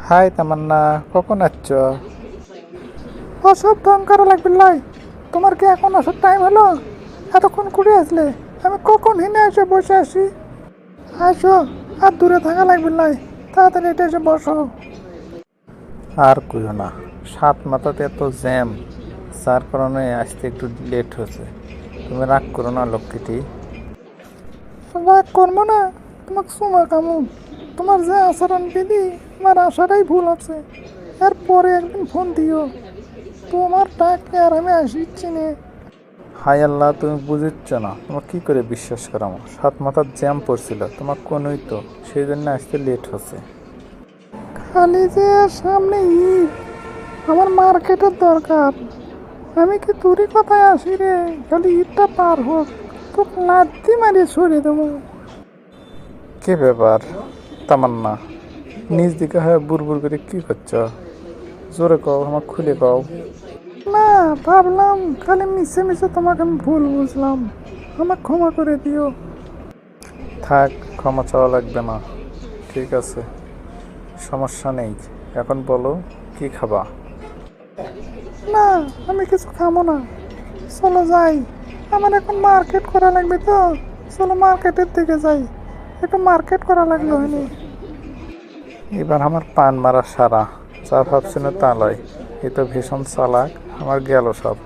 High তামান্না, কখন আসছ? ওসব ঢং করা লাগবে লাই। তোমার কি এখন আসার টাইম হলো? এতক্ষণ ঘুরে আসলে আমি কখন হিনে এসে বসে আসি। আসো, আর দূরে থাকা লাগবে লাই, তাড়াতাড়ি এটা এসে বসো। আর কইও না, সাত মাথাতে এত জ্যাম, যার কারণে আসতে একটু লেট হয়েছে। তুমি রাগ করো না লক্ষ্মীটি। রাগ করবো না, তোমাকে সুমা কামু। তোমার যে আচরণ বিধি, আমার আসাটাই ভুল আছে। এরপরে একদিন ফোন দিও, তোমার ডাকে আর আমি আসিচ্ছি নে। হাই আল্লাহ, তুমি বুঝিচ্ছ না, তোমার কি করে বিশ্বাস করামো? সাত মাথার জ্যাম পড়ছিল, তোমার কোনই তো, সেই জন্য আসতে লেট হচ্ছে। খালি যে সামনে ঈদ, আমার মার্কেটের দরকার। আমি কি তোরই কথায় আসি রে? খালি ঈদটা পার হোক, তোকে লাদ্দি মারিয়ে ছড়িয়ে দেবো। কি ব্যাপার তামান্না, নিজ দিকে হয়ে বুড় করে কি করছ? জোরে কও, আমার খুলে কও। না, ভাবলাম খালি মিশে মিশে তোমাকে আমি ভুল বুঝলাম, আমাকে ক্ষমা করে দিও। থাক, ক্ষমা চাওয়া লাগবে না। ঠিক আছে, সমস্যা নেই। এখন বলো, কি খাবা? না, আমি কিছু খাবো না, চলো যাই। আমার এখন মার্কেট করা লাগবে তো, চলো মার্কেটের দিকে যাই। একটু মার্কেট করা লাগলো হয়নি। এবার আমার পান মারা সারা, যা ভাবছি না তা লয়। এ তো ভীষণ চালাক, আমার গেল সব।